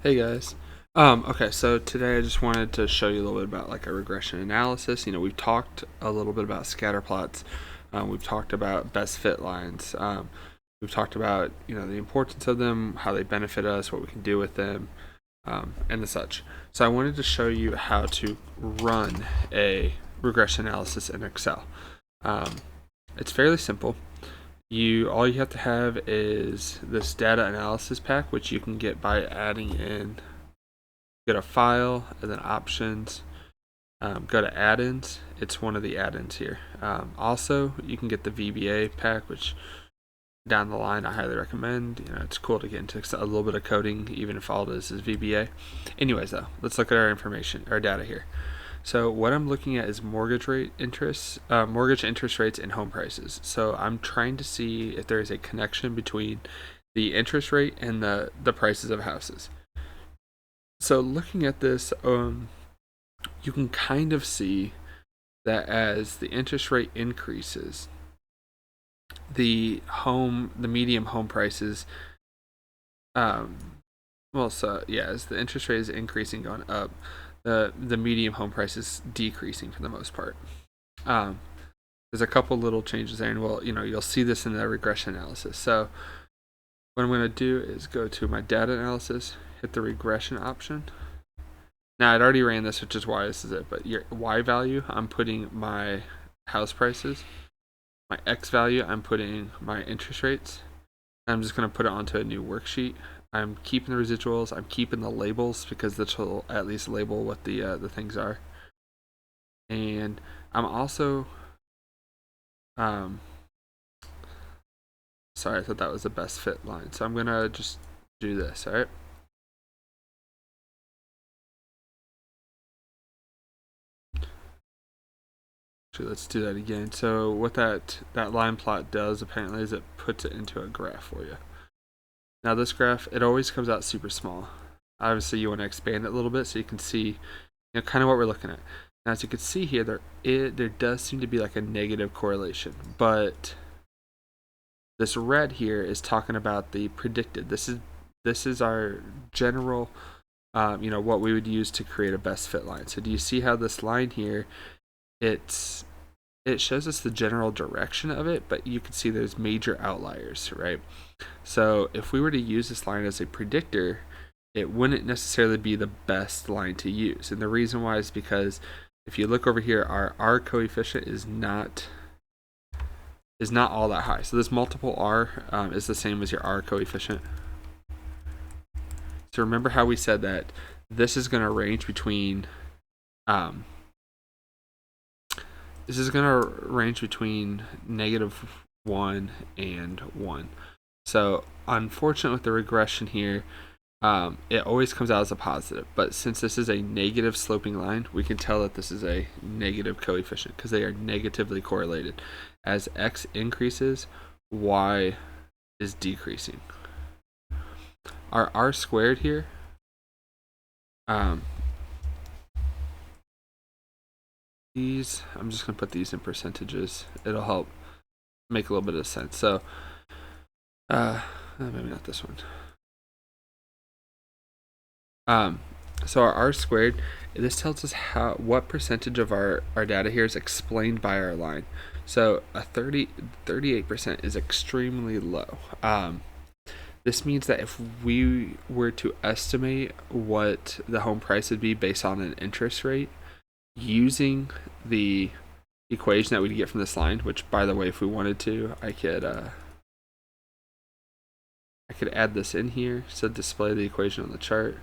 Hey guys. Okay, so today I just wanted to show you a little bit about like a regression analysis. We've talked a little bit about scatter plots. We've talked about best fit lines. We've talked about the importance of them, how they benefit us, what we can do with them, and the such. So I wanted to show you how to run a regression analysis in Excel. It's fairly simple. All you have to have is this data analysis pack, which you can get by adding in. Go to File and then Options. Go to Add-ins. It's one of the add-ins here. Also, you can get the VBA pack, which down the line I highly recommend. It's cool to get into a little bit of coding, even if all it is VBA. Anyways, though, let's look at our information, our data here. So what I'm looking at is mortgage interest rates and home prices. So I'm trying to see if there is a connection between the interest rate and the prices of houses. So looking at this, you can kind of see that as the interest rate increases, the medium home prices, as the interest rate is increasing, going up, the medium home price is decreasing for the most part. There's a couple little changes there, and you'll see this in the regression analysis. So what I'm going to do is go to my data analysis, hit the regression option. Now I'd already ran this, which is why this is it, but your Y value, I'm putting my house prices. My X value, I'm putting my interest rates. I'm just going to put it onto a new worksheet. I'm keeping the residuals. I'm keeping the labels because this will at least label what the things are. And I'm also, sorry, I thought that was the best fit line. So I'm going to just do this, all right? Actually, let's do that again. So what that line plot does apparently is it puts it into a graph for you. Now this graph, it always comes out super small. Obviously you want to expand it a little bit so you can see kind of what we're looking at. Now as you can see here, there does seem to be like a negative correlation, but this red here is talking about the predicted. This is our general, what we would use to create a best fit line. So do you see how this line here, it shows us the general direction of it, but you can see there's major outliers, right? So if we were to use this line as a predictor, it wouldn't necessarily be the best line to use. And the reason why is because if you look over here, our R coefficient is not all that high. So this multiple R is the same as your R coefficient. So remember how we said that this is going to range between -1 and 1. So unfortunately with the regression here, it always comes out as a positive. But since this is a negative sloping line, we can tell that this is a negative coefficient because they are negatively correlated. As X increases, Y is decreasing. Our R squared here, these, I'm just going to put these in percentages. It'll help make a little bit of sense. So, maybe not this one. So our R squared, this tells us what percentage of our data here is explained by our line. So a 38% is extremely low. This means that if we were to estimate what the home price would be based on an interest rate, using the equation that we get from this line, which by the way, if we wanted to, I could add this in here, so display the equation on the chart.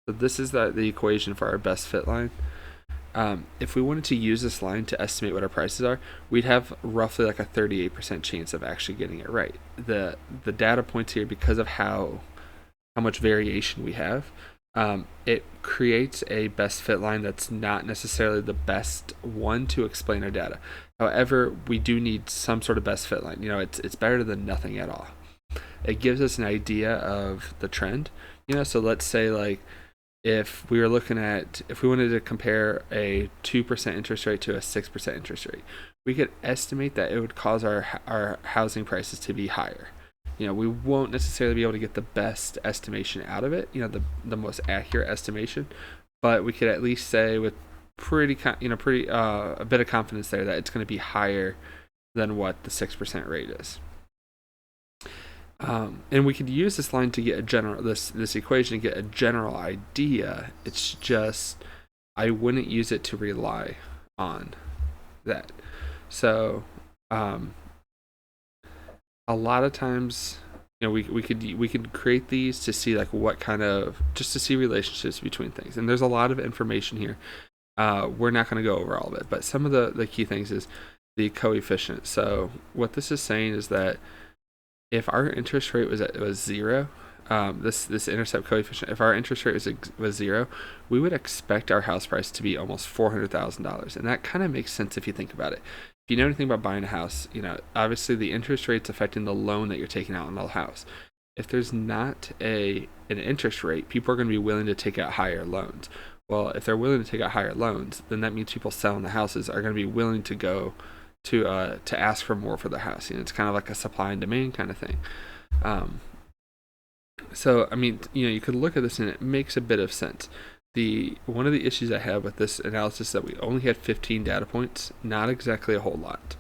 So this is the equation for our best fit line. If we wanted to use this line to estimate what our prices are, we'd have roughly like a 38% chance of actually getting it right. The data points here, because of how much variation we have, it creates a best fit line that's not necessarily the best one to explain our data. However, we do need some sort of best fit line. It's better than nothing at all. It gives us an idea of the trend. So let's say like if we wanted to compare a 2% interest rate to a 6% interest rate, we could estimate that it would cause our housing prices to be higher. we won't necessarily be able to get the best estimation out of it, the most accurate estimation, but we could at least say with pretty a bit of confidence there that it's going to be higher than what the 6% rate is. And we could use this line to get this equation to get a general idea. It's just I wouldn't use it to rely on that. So a lot of times, we could create these to see like what kind of, just to see relationships between things. And there's a lot of information here. We're not going to go over all of it, but some of the key things is the coefficient. So what this is saying is that if our interest rate was zero, this intercept coefficient, if our interest rate was zero, we would expect our house price to be almost $400,000, and that kind of makes sense if you think about it. If you know anything about buying a house, obviously the interest rate's affecting the loan that you're taking out on the house. If there's not an interest rate, people are going to be willing to take out higher loans. Well, if they're willing to take out higher loans, then that means people selling the houses are going to be willing to go to ask for more for the house. It's kind of like a supply and demand kind of thing. So I mean, you could look at this and it makes a bit of sense. One of the issues I have with this analysis is that we only had 15 data points, not exactly a whole lot.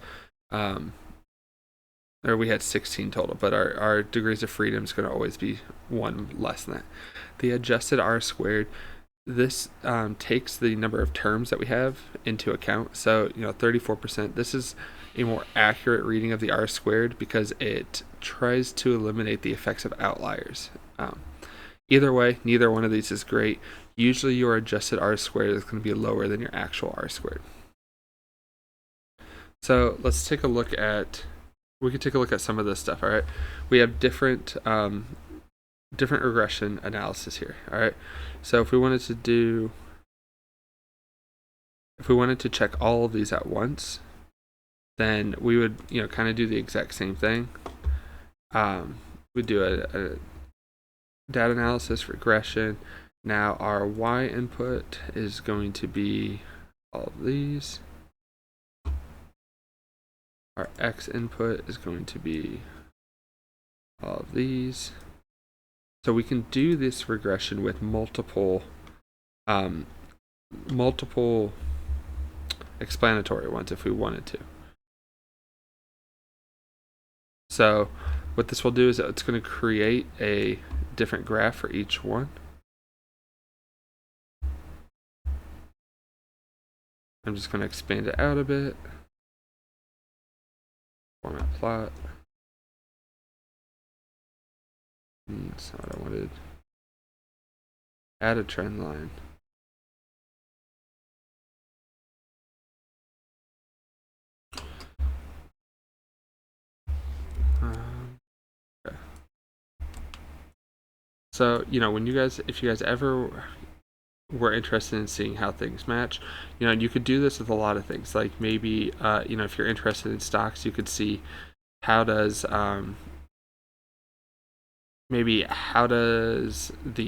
Or we had 16 total, but our degrees of freedom is going to always be one less than that. The adjusted R squared, this takes the number of terms that we have into account. So 34%, this is a more accurate reading of the R squared because it tries to eliminate the effects of outliers. Either way, neither one of these is great. Usually your adjusted R squared is going to be lower than your actual R squared. So let's take a look at, we could take a look at some of this stuff. All right, we have different regression analysis here. All right, so if we wanted to check all of these at once, then we would kind of do the exact same thing. We'd do a data analysis, regression. Now our y input is going to be all of these. Our x input is going to be all of these. So we can do this regression with multiple explanatory ones if we wanted to. So what this will do is it's going to create a different graph for each one. I'm just going to expand it out a bit. Format plot. That's not what I wanted. Add a trend line. Okay. So when if you guys ever were interested in seeing how things match, you could do this with a lot of things. Like maybe if you're interested in stocks, you could see how does the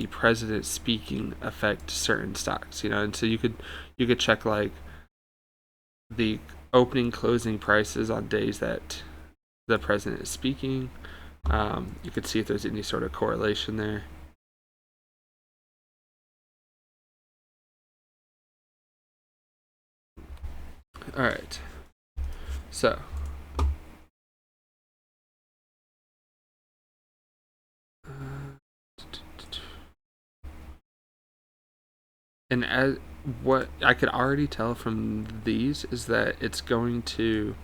president speaking affect certain stocks, and so you could check like the opening closing prices on days that the president is speaking. You could see if there's any sort of correlation there. All right, so and as what I could already tell from these is that it's going to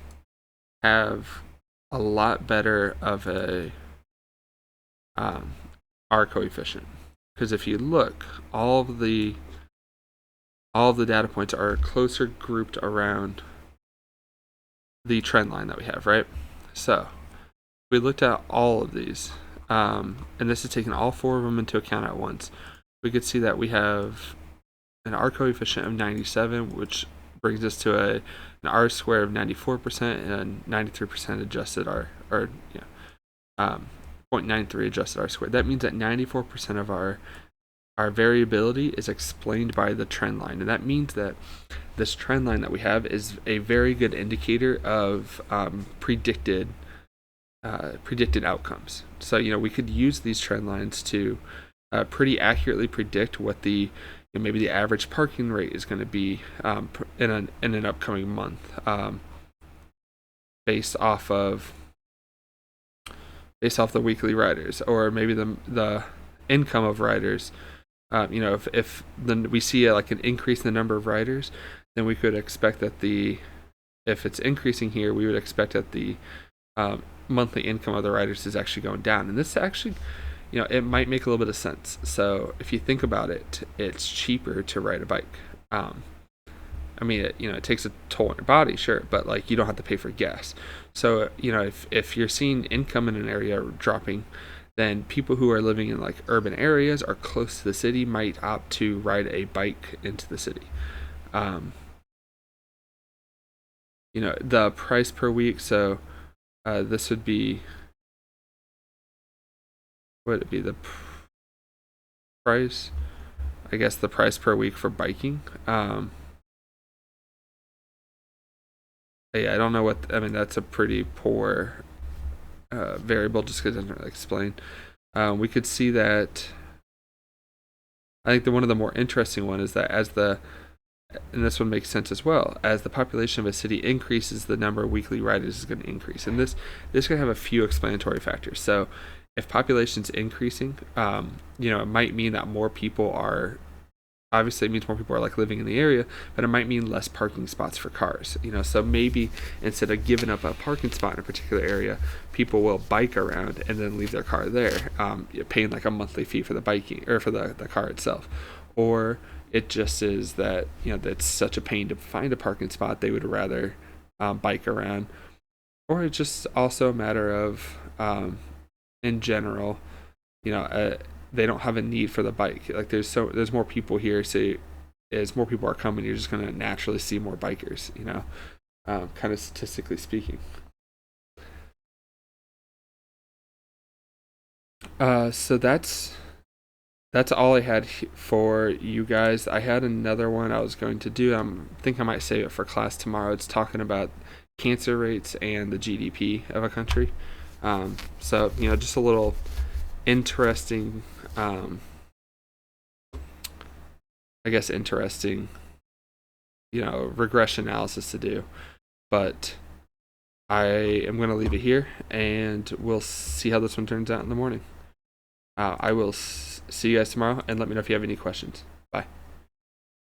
have a lot better of a R coefficient, because if you look, all of the data points are closer grouped around the trend line that we have, right? So we looked at all of these, and this is taking all four of them into account at once. We could see that we have an R coefficient of 97, which brings us to an R square of 94% and 93% adjusted R, or 0.93 adjusted R squared. That means that 94% of our variability is explained by the trend line, and that means that this trend line that we have is a very good indicator of predicted predicted outcomes. So we could use these trend lines to pretty accurately predict what the maybe the average parking rate is going to be in an upcoming month, based off the weekly riders, or maybe the income of riders. If then we see like an increase in the number of riders, then we could expect that if it's increasing here, we would expect that the monthly income of the riders is actually going down. And this actually, it might make a little bit of sense. So if you think about it, it's cheaper to ride a bike. I mean, it takes a toll on your body, sure, but like you don't have to pay for gas. So if you're seeing income in an area dropping, then people who are living in like urban areas or close to the city might opt to ride a bike into the city. The price per week. So this would be, what would it be, the price? I guess the price per week for biking. Yeah, I don't know what. I mean, that's a pretty poor variable just because it doesn't really explain. We could see that. I think one of the more interesting one is that and this one makes sense as well, as the population of a city increases, the number of weekly riders is going to increase, and this can have a few explanatory factors. So, if population's increasing, it might mean that more people are. Obviously, it means more people are like living in the area, but it might mean less parking spots for cars. So maybe instead of giving up a parking spot in a particular area, people will bike around and then leave their car there, paying like a monthly fee for the biking or for the car itself. Or it just is that that's such a pain to find a parking spot, they would rather bike around. Or it's just also a matter of, in general, they don't have a need for the bike. Like there's more people here, so as more people are coming, you're just gonna naturally see more bikers. Kind of statistically speaking. So that's all I had for you guys. I had another one I was going to do. I think I might save it for class tomorrow. It's talking about cancer rates and the GDP of a country. So just a little interesting, I guess interesting, regression analysis to do. But I am going to leave it here, and we'll see how this one turns out in the morning. I will see you guys tomorrow, and let me know if you have any questions. Bye.